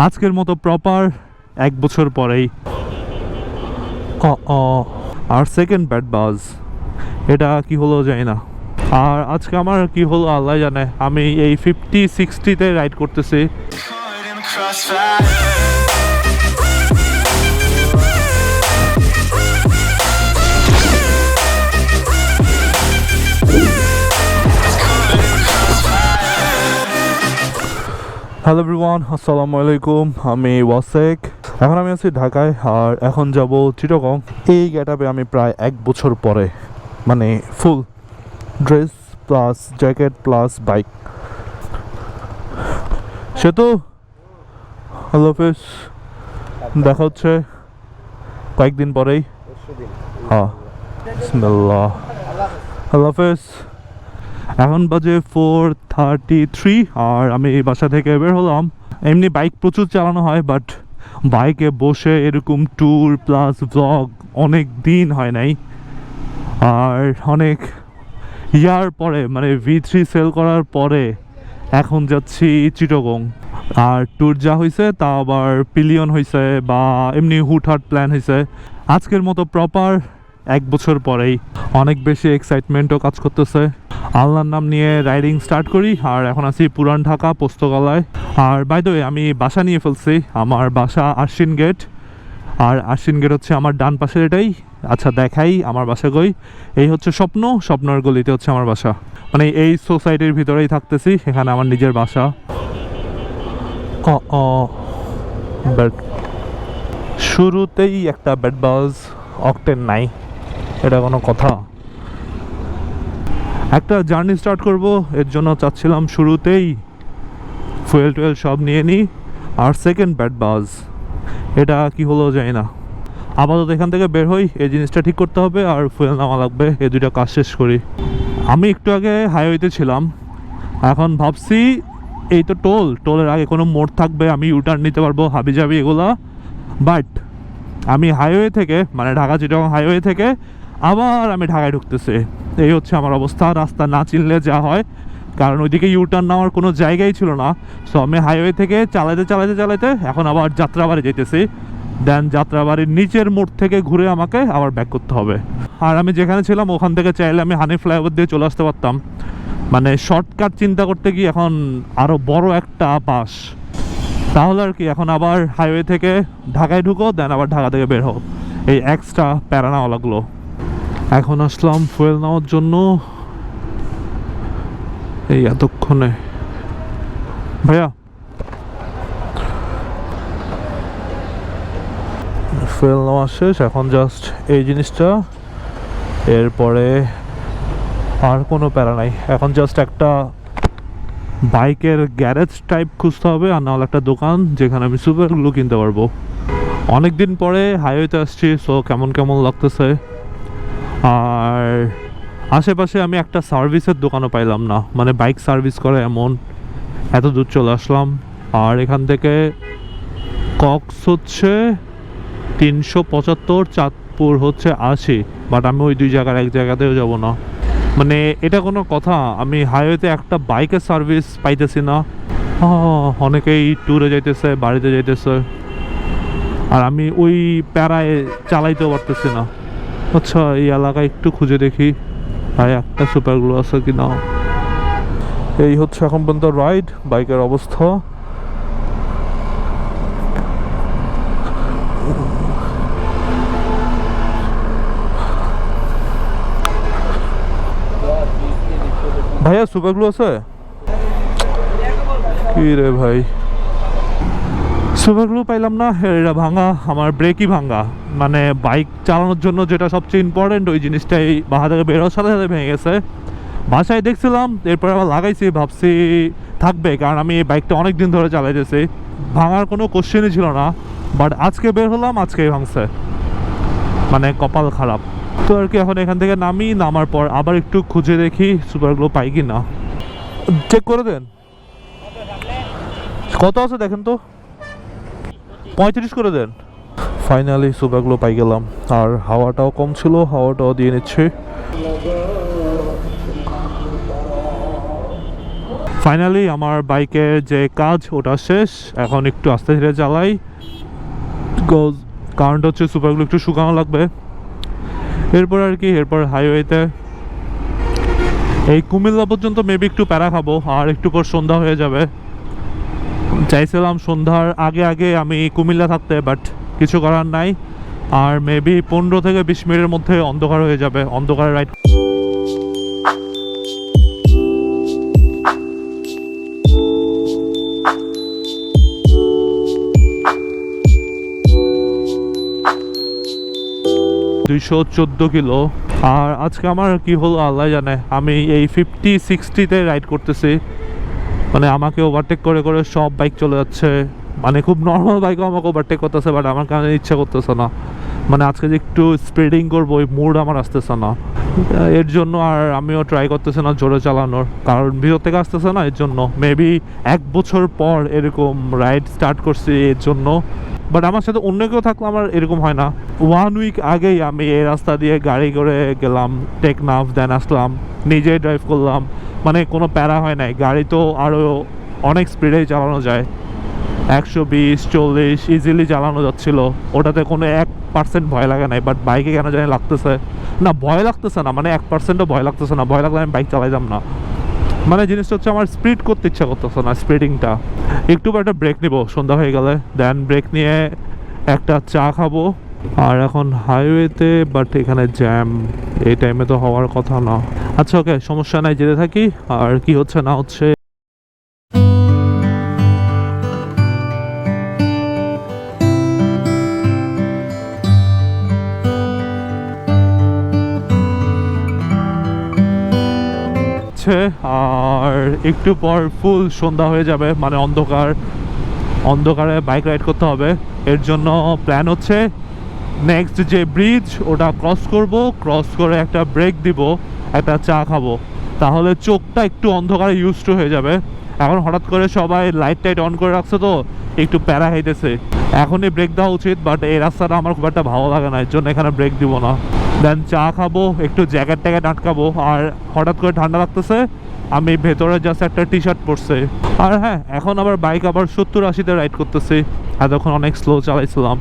আজকের মতো প্রপার 1 বছর পরেই আর সেকেন্ড ব্যাড বাজ, এটা কি হলো জানি না। আর আজকে আমার কি হলো আল্লাহ জানে। আমি এই 50-60-তে রাইড করতেছি। হ্যালো এভরিওয়ান, আসসালামু আলাইকুম। আমি ওয়াসেক। এখন আমি আছি ঢাকায় আর এখন যাব চিটাগং। এই গেটআপে আমি প্রায় 1 বছর পরে, মানে full dress plus jacket plus bike. সে তো হ্যালো হাফেজ, দেখা হচ্ছে কয়েকদিন পরেই। হ্যাঁ, বিসমিল্লাহ, হ্যালো হাফেজ। এখন বাজে 4:33 আর আমি বাসা থেকে বের হলাম। এমনি বাইক প্রচুর চালানো হয়, বাট বাইকে বসে এরকম ট্যুর প্লাস ব্লগ অনেক দিন হয় নাই। আর অনেক ইয়ার পরে, মানে V3 সেল করার পরে এখন যাচ্ছি চিটাগং। আর ট্যুর যা হয়েছে তা আবার পিলিয়ন হয়েছে বা এমনি হুটহাট প্ল্যান হয়েছে। আজকের মতো প্রপার 1 বছর পরেই অনেক বেশি এক্সাইটমেন্টও কাজ করতেছে। আল্লাহর নাম নিয়ে রাইডিং স্টার্ট করি। আর এখন আছি পুরান ঢাকা পোস্তগলায়। আর বাই দ্য ওয়ে, আমি বাসা নিয়ে ফেলছি। আমার বাসা আশ্বিন গেট। আর আশ্বিন গেট হচ্ছে আমার ডান পাশের এটাই। আচ্ছা দেখাই আমার বাসা কই। এই হচ্ছে স্বপ্নর গলিতে হচ্ছে আমার বাসা। মানে এই সোসাইটির ভিতরেই থাকতেছি, এখানে আমার নিজের বাসা। শুরুতেই একটা ব্যাড বাজ, অকটেন নাই, এটা কোনো কথা? একটা জার্নি স্টার্ট করব, এর জন্য চাচ্ছিলাম শুরুতেই ফুয়েল টুয়েল সব নিয়ে নিই। আর সেকেন্ড ব্যাড বাজ, এটা কি হলো জানি না। আপাতত এখান থেকে বের হই, এই জিনিসটা ঠিক করতে হবে আর ফুয়েল নেওয়া লাগবে, এই দুইটা কাজ শেষ করি। আমি একটু আগে হাইওয়েতে ছিলাম, এখন ভাবছি এই তো টোলের আগে কোনো মোড় থাকবে, আমি ইউটার্ন নিতে পারবো, হাবিজাবি এগুলা। বাট আমি হাইওয়ে থেকে, মানে ঢাকা চিটাগং হাইওয়ে থেকে আবার আমি ঢাকায় ঢুকতেছি। এই হচ্ছে আমার অবস্থা। রাস্তা না চিনলে যা হয়, কারণ ওইদিকে ইউটার্ন নেওয়ার কোনো জায়গাই ছিল না। সো আমি হাইওয়ে থেকে চালাতে এখন আবার যাত্রাবাড়ি যেতেছি। দেন যাত্রাবাড়ির নিচের মোড় থেকে ঘুরে আমাকে আবার ব্যাক করতে হবে। আর আমি যেখানে ছিলাম ওখান থেকে চাইলে আমি হানি ফ্লাইওভার দিয়ে চলে আসতে পারতাম। মানে শর্টকাট চিন্তা করতে গিয়ে এখন আরও বড় একটা পাস। তাহলে আর কি, এখন আবার হাইওয়ে থেকে ঢাকায় ঢুকো, দেন আবার ঢাকা থেকে বের হো, এই এক্সট্রা প্যারা নেওয়া লাগলো। এখন আসলাম ফুয়েল নেওয়ার জন্য। এই এতক্ষণে ভাইয়া ফুয়েল নেওয়া শেষ, এখন জাস্ট এই জিনিসটা, এরপরে আর কোনো প্যারা নাই। এখন জাস্ট একটা বাইকের গ্যারেজ টাইপ খুঁজতে হবে, আর নাহলে একটা দোকান যেখানে আমি সুপারগুলো কিনতে পারবো। অনেকদিন পরে হাইওয়েতে আসছি, সো কেমন কেমন লাগতেছে। আর আশেপাশে আমি একটা সার্ভিসের দোকানও পাইলাম না, মানে বাইক সার্ভিস করে এমন। এত দূর চলে আসলাম। আর এখান থেকে কক্স হচ্ছে 375, চাঁদপুর হচ্ছে 80। বাট আমি ওই দুই জায়গার এক জায়গাতেও যাব না। মানে এটা কোনো কথা? আমি হাইওয়েতে একটা বাইকের সার্ভিস পাইতেছি না। অনেকেই ট্যুরে যাইতেছে, বাড়িতে যাইতেছে, আর আমি ওই প্যারায় চালাইতেও পারতেছি না। আচ্ছা, এই এলাকায় একটু খুঁজে দেখি ভাই একটা সুপারগুলো আছে কি না। এই হচ্ছে এখন পর্যন্ত রাইড, বাইকের অবস্থা। ভাইয়া সুপারগুলো আছে কি রে ভাই? সুপারগুলো পাইলাম না, এটা ভাঙা, আমার ব্রেকই ভাঙা। মানে বাইক চালানোর জন্য যেটা সবচেয়ে ইম্পর্টেন্ট, ওই জিনিসটাই বাসা থেকে বেরোর সাথে সাথে ভেঙে গেছে। বাসায় দেখছিলাম, এরপরে আবার লাগাইছি, ভাবছি থাকবে, কারণ আমি এই বাইকটা অনেক দিন ধরে চালাইতেছি, ভাঙার কোনো কোশ্চেনই ছিল না। বাট আজকে বের হলাম, আজকেই ভাঙছে, মানে কপাল খারাপ। তো আর কি, এখন এখান থেকে নামার পর আবার একটু খুঁজে দেখি সুপারগুলো পাই কি না। চেক করে দেন কত আছে, দেখেন তো, 35 করে দেন। ফাইনালি সুপারগুলো পাই গেলাম। আর হাওয়াটাও কম ছিল, হাওয়াটাও দিয়ে নিচ্ছে। ফাইনালি আমার বাইকের যে কাজ ওটা শেষ, এখন একটু আস্তে ধীরে চালাই, কারণটা হচ্ছে সুপারগুলো একটু শুকানো লাগবে। এরপর আর কি, এরপর হাইওয়েতে এই কুমিল্লা পর্যন্ত মেবি একটু প্যারা খাবো, আর একটু পর সন্ধ্যা হয়ে যাবে। চাইছিলাম সন্ধ্যার আগে আগে আমি কুমিল্লা থাকতে, বাট কিছু করার নাই। আর মেবি 15 থেকে 20 মিনিটের মধ্যে অন্ধকার হয়ে যাবে, অন্ধকারে রাইড। $214 কিলো। আর আজকে আমার কি হলো আল্লাহ জানে, আমি এই 50-60-তে রাইড করতেছি, মানে আমাকে ওভারটেক করে করে সব বাইক চলে যাচ্ছে, মানে খুব নর্মাল বাইকও আমাকে ওভারটেক করতেছে, বাট আমার কারণে ইচ্ছা করতেছে না, মানে আজকে যে একটু স্পিডিং করবো ওই মুড আমার আসতেছে না। এর জন্য আর আমিও ট্রাই করতেছি না জোরে চালানোর, কারণ ভিতর থেকে আসতেছে না। এর জন্য মেবি 1 বছর পর এরকম রাইড স্টার্ট করছি এর জন্য। বাট আমার সাথে অন্য কেউ থাকলে আমার এরকম হয় না। 1 উইক আগেই আমি এই রাস্তা দিয়ে গাড়ি করে গেলাম টেকনাফ, দেন আসলাম, নিজেই ড্রাইভ করলাম, মানে কোনো প্যারা হয় নাই। গাড়ি তো আরও অনেক স্পিডেই চালানো যায়, 120-40 ইজিলি চালানো যাচ্ছিল, ওটাতে কোনো 1% ভয় লাগে নাই। বাট বাইকে কেন জানি লাগতেছে না, ভয় লাগতেছে না, মানে 1%ও ভয় লাগতেছে না। ভয় লাগলে আমি বাইক চালাইতাম না, মানে জিনিসটা হচ্ছে আমার স্পিড করতে ইচ্ছা করতেছে না, স্পিডিংটা। একটু একটা ব্রেক নিব সন্ধ্যা হয়ে গেলে, দেন ব্রেক নিয়ে একটা চা খাবো। আর এখন হাইওয়েতে, বাট এখানে জ্যাম, এই টাইমে তো হওয়ার কথা না। আচ্ছা ওকে, সমস্যা নাই, যেতে থাকি। আর কি হচ্ছে না হচ্ছে আর একটু পর ফুল সন্ধ্যা হয়ে যাবে, মানে অন্ধকারে বাইক রাইড করতে হবে। এর জন্য প্ল্যান হচ্ছে নেক্সট যে ব্রিজ ওটা ক্রস করব, ক্রস করে একটা ব্রেক দিব, একটা চা খাবো, তাহলে চোখটা একটু অন্ধকারে ইউজড হয়ে যাবে। এখন হঠাৎ করে সবাই লাইট টাইট অন করে রাখছে, তো একটু প্যারা খাইতেছে। এখনই ব্রেক দেওয়া উচিত, বাট এই রাস্তাটা আমার খুব একটা ভালো লাগে না, এর জন্য এখানে ব্রেক দিব না। দেন চা খাবো, একটু জ্যাকেট ট্যাকেট আটকাবো। আর হঠাৎ করে ঠান্ডা লাগতেছে, আমি ভেতরে জাস্ট একটা টি শার্ট পরছে। আর হ্যাঁ, এখন আবার বাইক আবার 70-80-তে রাইড করতেছি, এতক্ষণ অনেক স্লো চালাইছিলাম।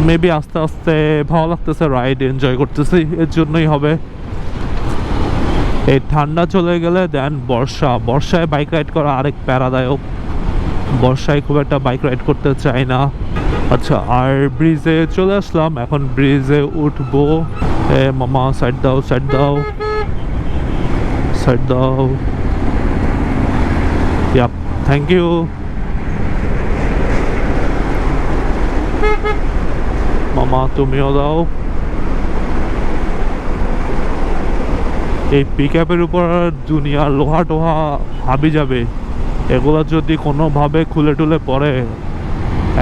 মেবি আস্তে আস্তে ভালো লাগতেছে, রাইড এনজয় করতেছি, এর জন্যই হবে। এই ঠান্ডা চলে গেলে দেন বর্ষায় বাইক রাইড করা আরেক প্যারাদায়ক। বর্ষায় খুব একটা বাইক রাইড করতে চাই না। আচ্ছা, আর ব্রিজে চলে আসলাম, এখন ব্রিজে উঠবো। মামা সাইড দাও, সাইড দাও, সাইড দাও। Yep, thank you. মামা তুমিও দাও। এই পিক আপের উপর দুনিয়ার লোহা টোহা হাবি যাবে, এগুলো যদি কোনোভাবে খুলে টুলে পড়ে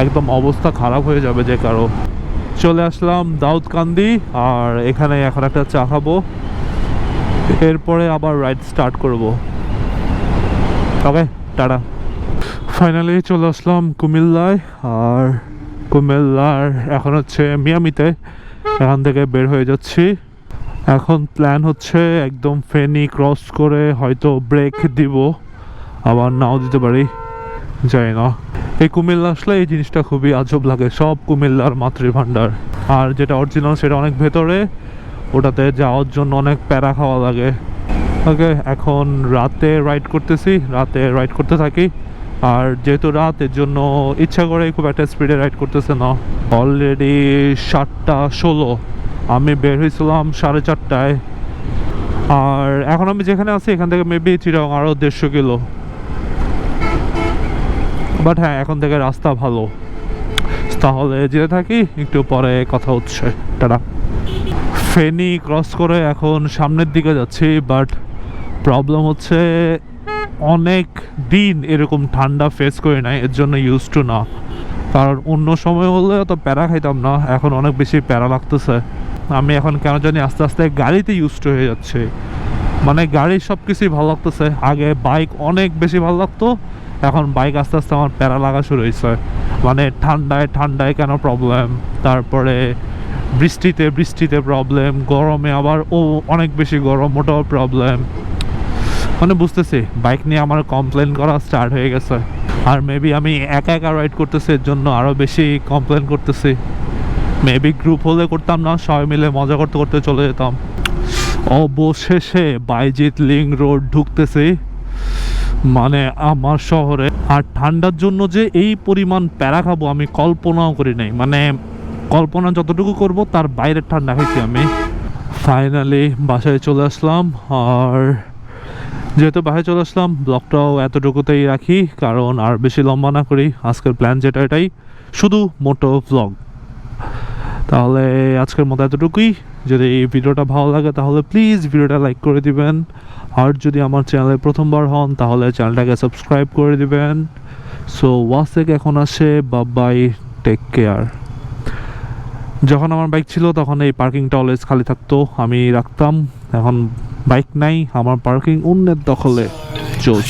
একদম অবস্থা খারাপ হয়ে যাবে যে কারো। চলে আসলাম দাউদকান্দি, আর এখানে এখন একটা চা খাবো, এরপরে আবার রাইড স্টার্ট করব। ওকে, টাটা। ফাইনালি চলে আসলাম কুমিল্লায়, আর কুমিল্লার এখন হচ্ছে মিয়ামিতে, এখান থেকে বের হয়ে যাচ্ছি। এখন প্ল্যান হচ্ছে একদম ফেনী ক্রস করে হয়তো ব্রেক দিব, আবার নাও দিতে পারি, জানি না। এই কুমিল্লা আসলে এই জিনিসটা খুবই আজব লাগে, সব কুমিল্লার মাতৃভাণ্ডার। আর যেটা অরিজিনাল সেটা অনেক ভেতরে, ওটাতে যাওয়ার জন্য অনেক প্যারা খাওয়া লাগে। ওকে, এখন রাতে রাইড করতেছি, রাতে রাইড করতে থাকি। আর যেহেতু রাত, এর জন্য ইচ্ছা করে খুব একটা স্পিডে রাইড করতেছে না। অলরেডি 7:16, আমি বের হয়েছিলাম 4:30টায়। আর এখন আমি যেখানে আছি এখান থেকে মেবি চিরাং আরও 150 কিলো। বাট হ্যাঁ, এখন থেকে রাস্তা ভালো, তাহলে যেতে থাকি, একটু পরে কথা হচ্ছে, টাটা। ফেনী ক্রস করে এখন সামনের দিকে যাচ্ছি, বাট প্রবলেম হচ্ছে অনেক দিন এরকম ঠান্ডা ফেস করি নাই, এর জন্য ইউজ টু না। কারণ অন্য সময় হলে তো প্যারা খাইতাম না, এখন অনেক বেশি প্যারা লাগতেছে। আমি এখন কেন জানি আস্তে আস্তে গাড়িতে ইউজ টু হয়ে যাচ্ছে, মানে গাড়ির সব কিছুই ভালো লাগতেছে। আগে বাইক অনেক বেশি ভালো লাগতো, এখন বাইক আস্তে আস্তে আমার প্যারা লাগা শুরু হয়েছে। মানে ঠান্ডায় কেন প্রবলেম, তারপরে বৃষ্টিতে প্রবলেম, গরমে আবার অনেক বেশি গরম, ওটাও প্রবলেম। মানে বুঝতেছি বাইক নিয়ে আমার কমপ্লেন করা স্টার্ট হয়ে গেছে, আর মেবি আমি একা একা রাইড করতেছি এর জন্য আরও বেশি কমপ্লেন করতেছি। মেবি গ্রুপ হলে করতাম না, সবাই মিলে মজা করতে করতে চলে যেতাম। অবশেষে বাইজিৎ লিংক রোড ঢুকতেছি মানে আমার শহরে। আর ঠান্ডার জন্য যে এই পরিমাণ প্যারা খাবো আমি কল্পনাও করি নাই, মানে কল্পনা যতটুকু করব তার বাইরের ঠান্ডা খাইছি আমি। ফাইনালি বাসায় চলে আসলাম, আর যেহেতু বাসায় চলে আসলাম ব্লগটাও এতটুকুতেই রাখি, কারণ আর বেশি লম্বা না করি। আজকের প্ল্যান যেটা এটাই, শুধু মোটো ব্লগ। তাহলে আজকের মতো এতটুকুই। যদি এই ভিডিওটা ভালো লাগে তাহলে প্লিজ ভিডিওটা লাইক করে দিবেন, আর যদি আমার চ্যানেলে প্রথমবার হন তাহলে চ্যানেলটাকে সাবস্ক্রাইব করে দিবেন। সো ওয়াচ থেকে এখন আসে বাই, টেক কেয়ার। যখন আমার বাইক ছিল তখন এই পার্কিংটা অলওয়েজ খালি থাকতো, আমি রাখতাম। এখন বাইক নাই, আমার পার্কিং অন্যের দখলে। জোস।